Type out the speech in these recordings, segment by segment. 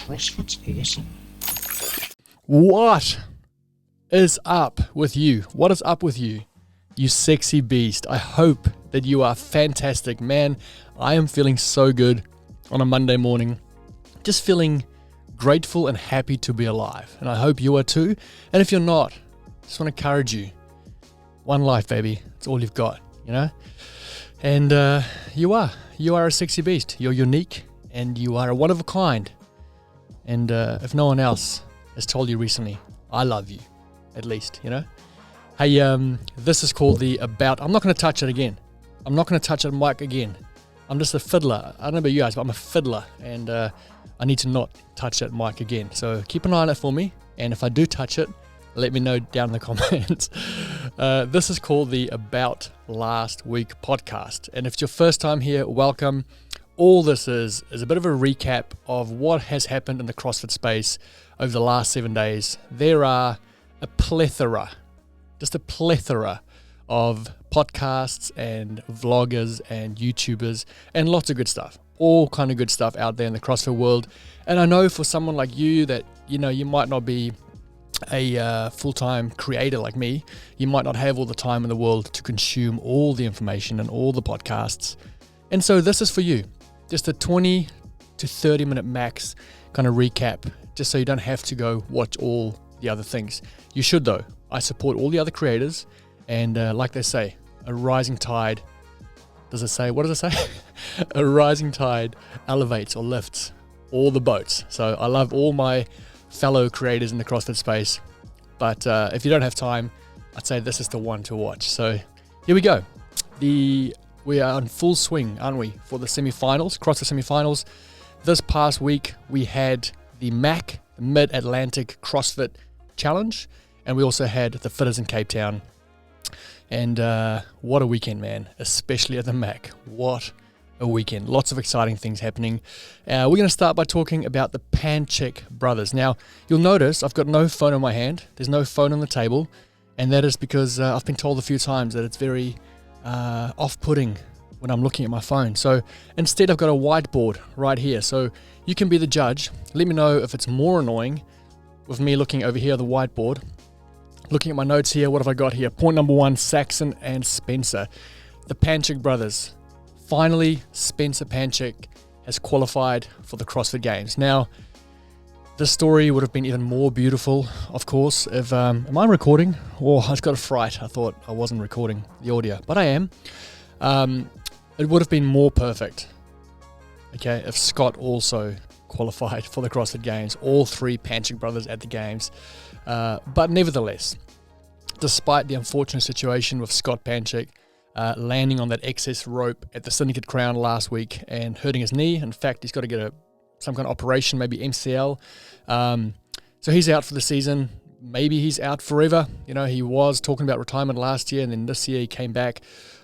CrossFit's awesome. What is up with you? What is up with you, you sexy beast? I hope that you are fantastic. Man, I am feeling so good on a Monday morning. Just feeling grateful and happy to be alive. And I hope you are too. And if you're not, just want to encourage you. One life, baby. It's all you've got, you know? And you are a sexy beast. You're unique and you are a one of a kind. And if no one else has told you recently, I love you, at least, you know? Hey, this is called the About. I'm not going to touch it again. I'm not going to touch that mic again. I'm just a fiddler. I don't know about you guys, but I'm a fiddler, and I need to not touch that mic again. So keep an eye on it for me, and if I do touch it, let me know down in the comments. This is called the About Last Week podcast, and if it's your first time here, welcome. All this is a bit of a recap of what has happened in the CrossFit space over the last 7 days. There are a plethora of podcasts and vloggers and YouTubers and lots of good stuff, all kind of good stuff out there in the CrossFit world. And I know for someone like you that, you know, you might not be a full-time creator like me, you might not have all the time in the world to consume all the information and all the podcasts. And so this is for you, just a 20 to 30 minute max kind of recap, just so you don't have to go watch all the other things. You should though. I support all the other creators, and like they say, a rising tide, what does it say? A rising tide elevates or lifts all the boats. So I love all my fellow creators in the CrossFit space, but if you don't have time, I'd say this is the one to watch. So here we go. We are in full swing, aren't we, for the semi-finals, CrossFit semi-finals. This past week, we had the MAC, the Mid Atlantic CrossFit Challenge, and we also had the Fittest in Cape Town. And what a weekend, man, especially at the MAC. What a weekend. Lots of exciting things happening. We're going to start by talking about the Panchik brothers. Now, you'll notice I've got no phone in my hand. There's no phone on the table, and that is because I've been told a few times that it's very off-putting when I'm looking at my phone. So instead, I've got a whiteboard right here. So you can be the judge. Let me know if it's more annoying with me looking over here at the whiteboard. Looking at my notes here, what have I got here? Point number 1, Saxon and Spencer. The Panchik brothers. Finally, Spencer Panchik has qualified for the CrossFit Games. Now, this story would have been even more beautiful, of course, if, am I recording? Oh, I've got a fright. I thought I wasn't recording the audio, but I am. It would have been more perfect, okay, if Scott also qualified for the CrossFit Games, all 3 Panchik brothers at the Games. But nevertheless, despite the unfortunate situation with Scott Panchik landing on that excess rope at the Syndicate Crown last week and hurting his knee, in fact, he's got to get some kind of operation, maybe MCL. So he's out for the season. Maybe he's out forever. You know, he was talking about retirement last year, and then this year he came back.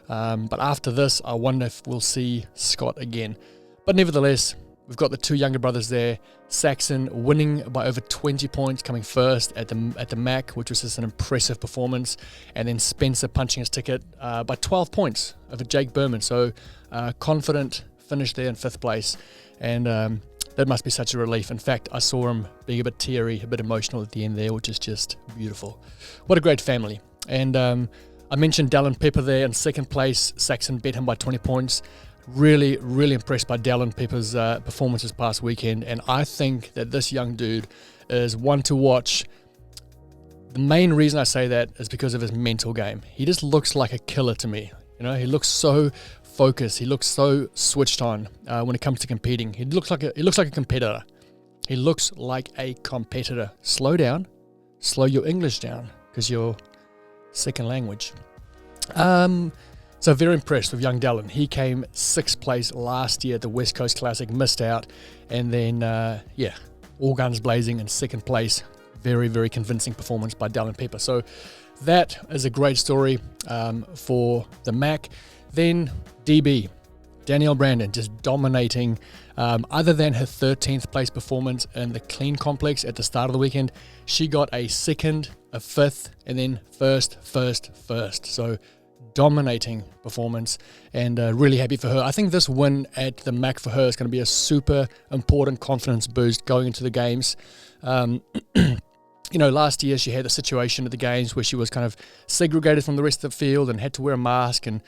But after this, I wonder if we'll see Scott again. But nevertheless, we've got the 2 younger brothers there. Saxon winning by over 20 points, coming first at the MAC, which was just an impressive performance. And then Spencer punching his ticket by 12 points over Jake Berman. So confident finish there in 5th place. And that must be such a relief. In fact, I saw him being a bit teary, a bit emotional at the end there, which is just beautiful. What a great family. And I mentioned Dallin Pepper there in 2nd place. Saxon beat him by 20 points. Really, really impressed by Dallin Pepper's performance this past weekend, and I think that this young dude is one to watch. The main reason I say that is because of his mental game. He just looks like a killer to me. You know, he looks so focused. He looks so switched on when it comes to competing. He looks like a competitor. He looks like a competitor. Slow down, slow your English down, because you're second language. So very impressed with young Dallin. He came 6th place last year at the West Coast Classic, missed out, and then all guns blazing in 2nd place. Very, very convincing performance by Dallin Pepper. So that is a great story for the MAC. Then DB, Danielle Brandon, just dominating. Other than her 13th place performance in the clean complex at the start of the weekend, she got a 2nd, a 5th, and then first. So dominating performance, and really happy for her. I think this win at the MAC for her is going to be a super important confidence boost going into the games. Last year she had the situation at the games where she was kind of segregated from the rest of the field and had to wear a mask, and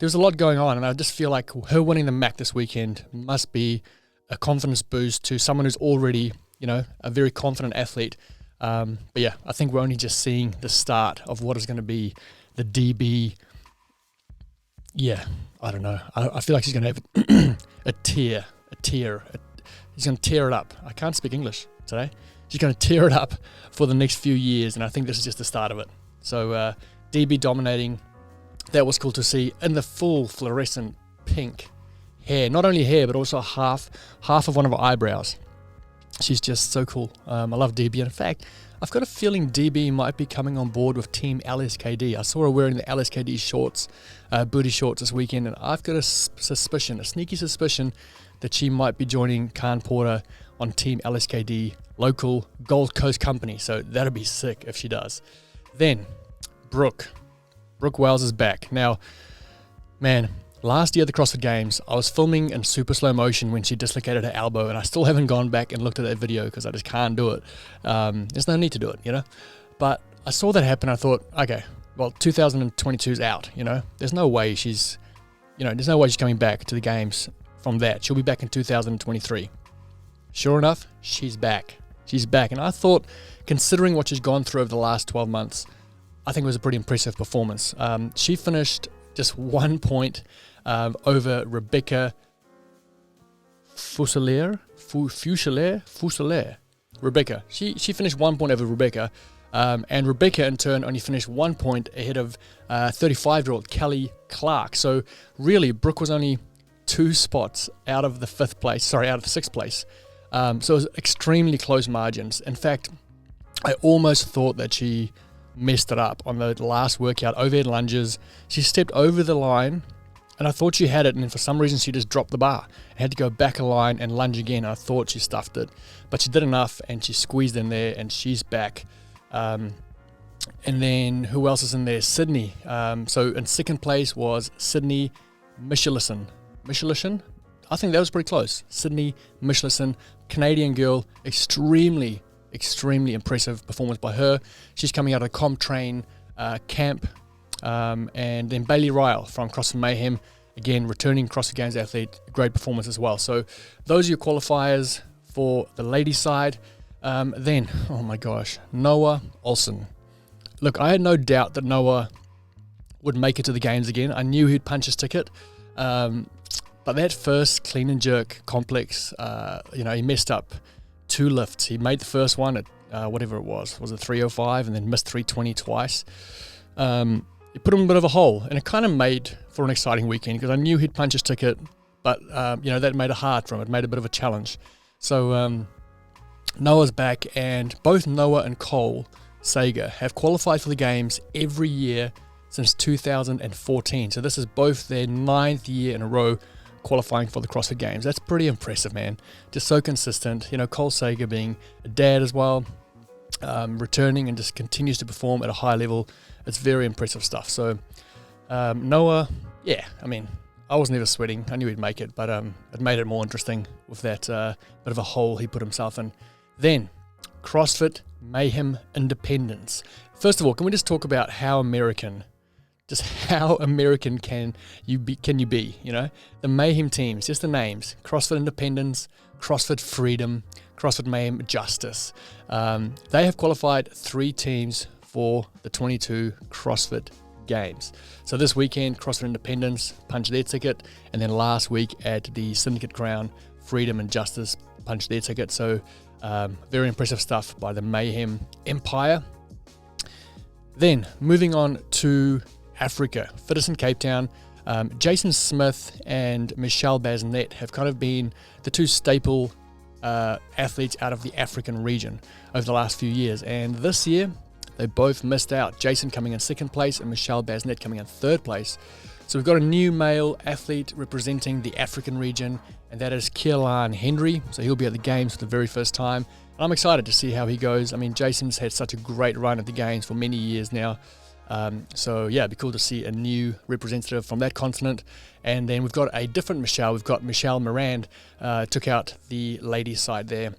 there was a lot going on, and I just feel like her winning the MAC this weekend must be a confidence boost to someone who's already, a very confident athlete. But yeah, I think we're only just seeing the start of what is going to be the DB. Yeah, I don't know. I feel like she's going to have a tear. She's going to tear it up. I can't speak English today. She's going to tear it up for the next few years, and I think this is just the start of it. So DB dominating. That was cool to see in the full fluorescent pink hair. Not only hair, but also half of one of her eyebrows. She's just so cool. I love DB. In fact, I've got a feeling DB might be coming on board with Team LSKD. I saw her wearing the LSKD shorts, booty shorts this weekend, and I've got a sneaky suspicion that she might be joining Khan Porter on Team LSKD, local Gold Coast company. So that'd be sick if she does. Then, Brooke Wells is back. Now, man, last year at the CrossFit Games, I was filming in super slow motion when she dislocated her elbow, and I still haven't gone back and looked at that video because I just can't do it. There's no need to do it, But I saw that happen. I thought, okay, well, 2022 is out, There's no way she's coming back to the games from that. She'll be back in 2023. Sure enough, she's back. And I thought, considering what she's gone through over the last 12 months, I think it was a pretty impressive performance. She finished just 1 point over Rebecca Fuselier. Rebecca. She finished 1 point over Rebecca. And Rebecca, in turn, only finished 1 point ahead of 35-year-old Kelly Clark. So really, Brooke was only 2 spots out of the 6th place. So it was extremely close margins. In fact, I almost thought that she messed it up on the last workout, overhead lunges. She stepped over the line, and I thought she had it, and then for some reason she just dropped the bar and had to go back a line and lunge again. I thought she stuffed it, but she did enough, and she squeezed in there, and she's back. And then who else is in there? Sydney. So in 2nd place was Sydney Michelson. I think that was pretty close. Sydney Michelson, Canadian girl, extremely impressive performance by her. She's coming out of the ComTrain camp. And then Bailey Ryle from CrossFit Mayhem, again, returning CrossFit Games athlete, great performance as well. So those are your qualifiers for the ladies' side. Then, oh my gosh, Noah Olsen. Look, I had no doubt that Noah would make it to the games again. I knew he'd punch his ticket. But that first clean and jerk complex, he messed up 2 lifts. He made the first one at whatever it was it 305, and then missed 320 twice. It put him in a bit of a hole, and it kind of made for an exciting weekend because I knew he'd punch his ticket, but that made it hard for him. It made a bit of a challenge. So Noah's back, and both Noah and Cole Sager have qualified for the games every year since 2014. So this is both their 9th year in a row qualifying for the CrossFit Games. That's pretty impressive, man. Just so consistent. Cole Sager being a dad as well, returning and just continues to perform at a high level. It's very impressive stuff. So Noah, yeah, I was never sweating. I knew he'd make it, but it made it more interesting with that bit of a hole he put himself in. Then CrossFit Mayhem Independence. First of all, can we just talk about how American can you be? The Mayhem teams, just the names: CrossFit Independence, CrossFit Freedom, CrossFit Mayhem Justice. They have qualified 3 teams for the 22 CrossFit Games. So this weekend, CrossFit Independence punched their ticket, and then last week at the Syndicate Crown, Freedom and Justice punched their ticket. So very impressive stuff by the Mayhem Empire. Then moving on to Africa, Fittest in Cape Town. Jason Smith and Michelle Basnet have kind of been the 2 staple athletes out of the African region over the last few years, and this year they both missed out. Jason coming in 2nd place and Michelle Basnet coming in 3rd place. So we've got a new male athlete representing the African region, and that is Keelan Henry. So he'll be at the games for the very first time. And I'm excited to see how he goes. Jason's had such a great run at the games for many years now. So yeah, it'd be cool to see a new representative from that continent. And then we've got a different Michelle. We've got Michelle Morand, took out the ladies side there.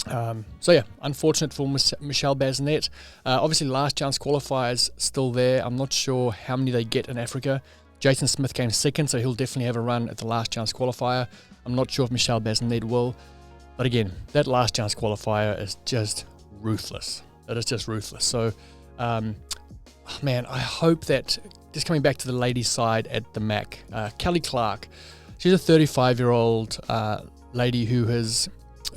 So yeah, unfortunate for Michelle Basnet. Obviously last chance qualifiers still there. I'm not sure how many they get in Africa. Jason Smith came second, so he'll definitely have a run at the last chance qualifier. I'm not sure if Michelle Basnet will. But again, that last chance qualifier is just ruthless. It is just ruthless. So, man, I hope that, just coming back to the ladies' side at the MAC, Kelly Clark, she's a 35-year-old lady who has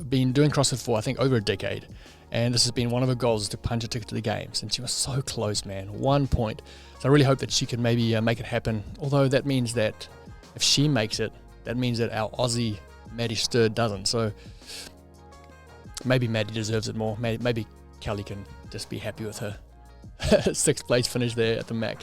been doing CrossFit for, I think, over a decade. And this has been one of her goals, is to punch a ticket to the games. And she was so close, man, 1 point. So I really hope that she can maybe make it happen. Although that means that if she makes it, that means that our Aussie Maddie Sturd doesn't. So maybe Maddie deserves it more. Maybe Kelly can just be happy with her 6th place finish there at the MAC.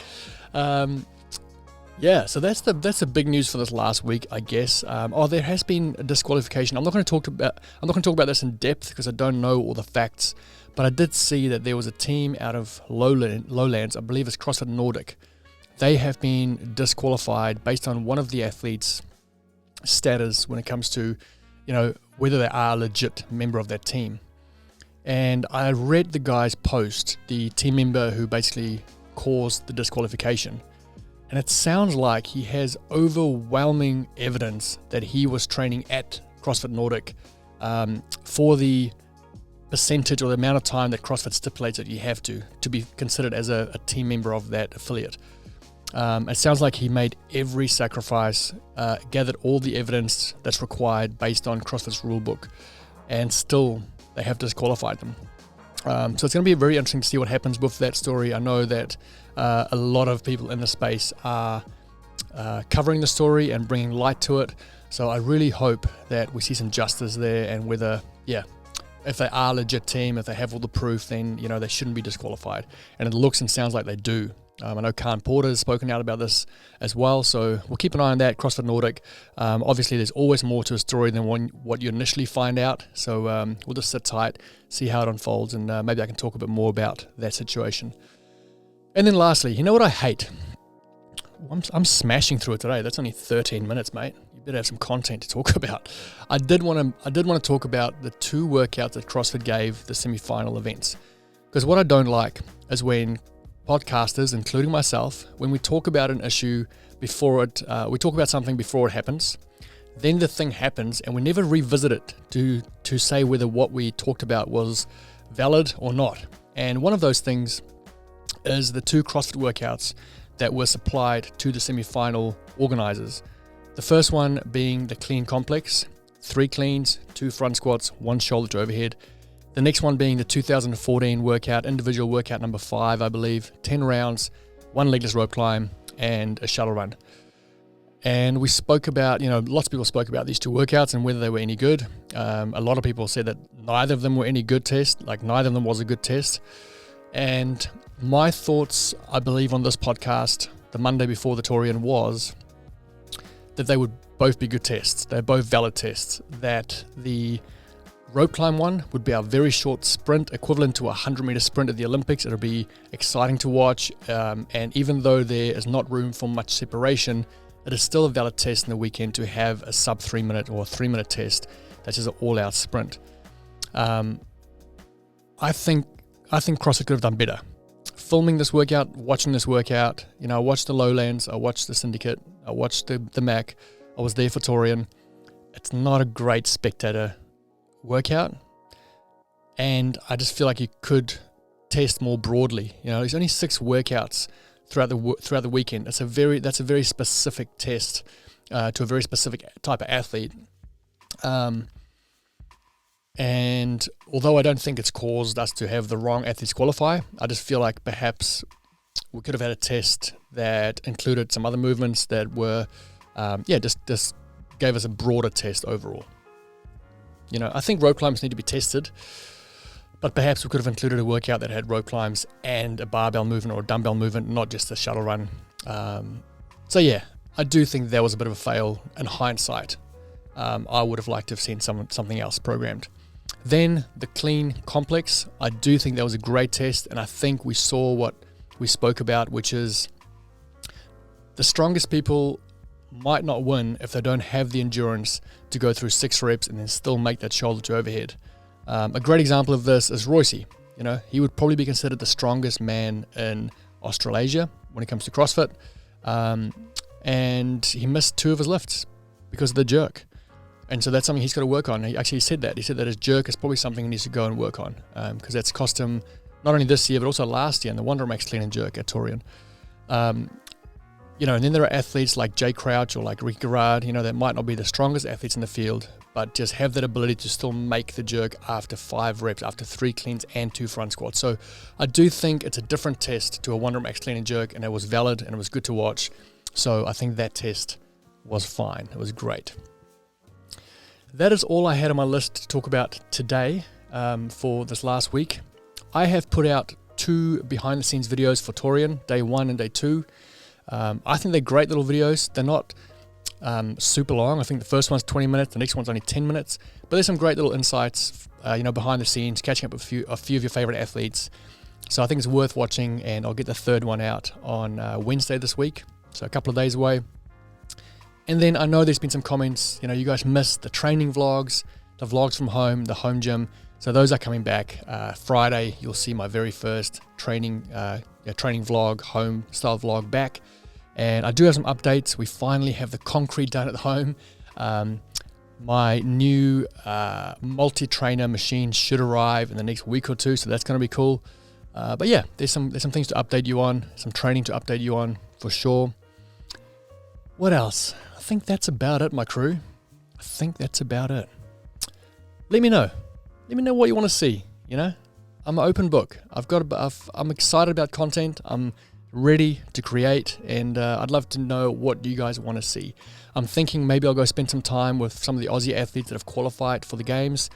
Yeah, so that's the big news for this last week, I guess. There has been a disqualification. I'm not going to talk about this in depth because I don't know all the facts, but I did see that there was a team out of Lowlands, I believe it's CrossFit Nordic. They have been disqualified based on one of the athletes' status when it comes to, whether they are a legit member of that team. And I read the guy's post, the team member who basically caused the disqualification. And it sounds like he has overwhelming evidence that he was training at CrossFit Nordic for the percentage or the amount of time that CrossFit stipulates that you have to be considered as a team member of that affiliate. It sounds like he made every sacrifice, gathered all the evidence that's required based on CrossFit's rulebook, and still they have disqualified them. So it's going to be very interesting to see what happens with that story. I know that a lot of people in the space are covering the story and bringing light to it. So I really hope that we see some justice there, and whether, if they are a legit team, if they have all the proof, then, they shouldn't be disqualified. And it looks and sounds like they do. I know Khan Porter has spoken out about this as well, so we'll keep an eye on that. CrossFit Nordic, obviously there's always more to a story than what you initially find out, so we'll just sit tight, see how it unfolds, and maybe I can talk a bit more about that situation. And then lastly, you know what I hate? I'm smashing through it today. That's only 13 minutes, mate. You better have some content to talk about. I did want to talk about the 2 workouts that CrossFit gave the semi-final events, because what I don't like is when podcasters, including myself, when we talk about an issue before it, we talk about something before it happens, then the thing happens and we never revisit it to say whether what we talked about was valid or not. And one of those things is the 2 CrossFit workouts that were supplied to the semi-final organizers. The first one being the clean complex, 3 cleans, 2 front squats, 1 shoulder to overhead. The next one being the 2014 workout, individual workout number 5, I believe, 10 rounds, 1 legless rope climb, and a shuttle run. And we spoke about, lots of people spoke about these 2 workouts and whether they were any good. A lot of people said that neither of them were any good test, like neither of them was a good test. And my thoughts, I believe, on this podcast, the Monday before the Torian, was that they would both be good tests. They're both valid tests. That the rope climb one would be a very short sprint, equivalent to a 100-meter sprint at the Olympics. It'll be exciting to watch, and even though there is not room for much separation, it is still a valid test in the weekend to have a sub 3-minute or 3-minute test that's just an all-out sprint. I think CrossFit could have done better. Filming this workout, watching this workout, I watched the Lowlands, I watched the Syndicate, I watched the MAC, I was there for Torian. It's not a great spectator workout, and I just feel like you could test more broadly. There's only 6 workouts throughout the weekend. That's a very specific test to a very specific type of athlete. And although I don't think it's caused us to have the wrong athletes qualify, I just feel like perhaps we could have had a test that included some other movements that were, just gave us a broader test overall. I think rope climbs need to be tested, but perhaps we could have included a workout that had rope climbs and a barbell movement or a dumbbell movement, not just a shuttle run. I do think that was a bit of a fail in hindsight. I would have liked to have seen something else programmed. Then the clean complex, I do think that was a great test, and I think we saw what we spoke about, which is the strongest people might not win if they don't have the endurance to go through 6 reps and then still make that shoulder to overhead. A great example of this is Royce. He would probably be considered the strongest man in Australasia when it comes to CrossFit. And he missed 2 of his lifts because of the jerk. And so that's something he's got to work on. He actually said that. He said that his jerk is probably something he needs to go and work on, because that's cost him not only this year, but also last year in the Wonder Max Clean and Jerk at Torian. And then there are athletes like Jay Crouch or like Ricky Garrard, that might not be the strongest athletes in the field, but just have that ability to still make the jerk after 5 reps, after 3 cleans and 2 front squats. So I do think it's a different test to a Wonder Max Clean and Jerk, and it was valid and it was good to watch. So I think that test was fine. It was great. That is all I had on my list to talk about today for this last week. I have put out 2 behind the scenes videos for Torian, day 1 and day 2. I think they're great little videos. They're not super long. I think the first one's 20 minutes, the next one's only 10 minutes. But there's some great little insights, behind the scenes, catching up with a few of your favorite athletes. So I think it's worth watching, and I'll get the 3rd one out on Wednesday this week, so a couple of days away. And then I know there's been some comments, you guys missed the training vlogs, the vlogs from home, the home gym. So those are coming back. Friday, you'll see my very first training vlog, home style vlog back. And I do have some updates. We finally have the concrete done at home. My new multi-trainer machine should arrive in the next week or 2, so that's going to be cool. But yeah, there's some things to update you on, some training to update you on for sure. What else? I think that's about it, my crew. I think that's about it. Let me know. Let me know what you want to see. I'm an open book. I'm excited about content. I'm ready to create, and I'd love to know what you guys want to see. I'm thinking maybe I'll go spend some time with some of the Aussie athletes that have qualified for the games.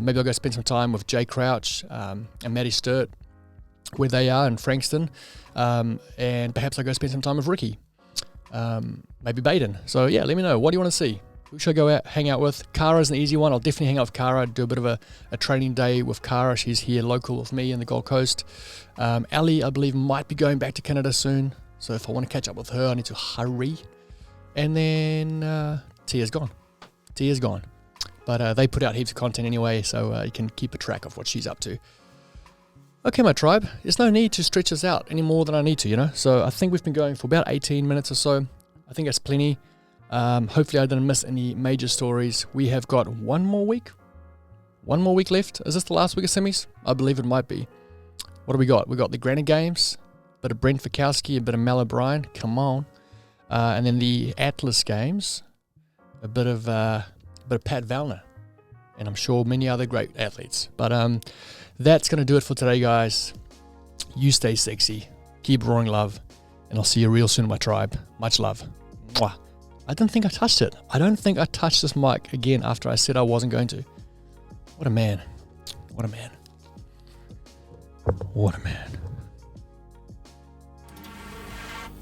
Maybe I'll go spend some time with Jay Crouch and Maddie Sturt, where they are in Frankston. And perhaps I'll go spend some time with Ricky. Maybe Baden. So yeah, let me know. What do you want to see? Who should I go out, hang out with? Kara's an easy one. I'll definitely hang out with Kara, do a bit of a training day with Kara. She's here local with me in the Gold Coast. Ali, I believe, might be going back to Canada soon. So if I want to catch up with her, I need to hurry. And then Tia's gone. But they put out heaps of content anyway, so you can keep a track of what she's up to. Okay, my tribe, there's no need to stretch this out any more than I need to, So I think we've been going for about 18 minutes or so. I think that's plenty. Hopefully I didn't miss any major stories. We have got one more week left. Is this the last week of semis? I believe it might be. What do we got? We got the Granite Games, a bit of Brent Fikowski, a bit of Mal O'Brien. Come on. And then the Atlas Games, a bit of Pat Vallner, and I'm sure many other great athletes. But that's going to do it for today, guys. You stay sexy. Keep roaring love. And I'll see you real soon, my tribe. Much love. Mwah. I didn't think I touched it. I don't think I touched this mic again after I said I wasn't going to. What a man. What a man. What a man.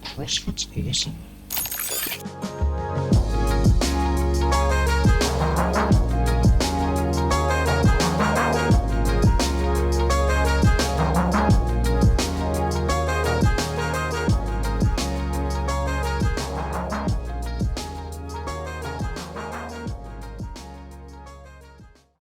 CrossFit's awesome.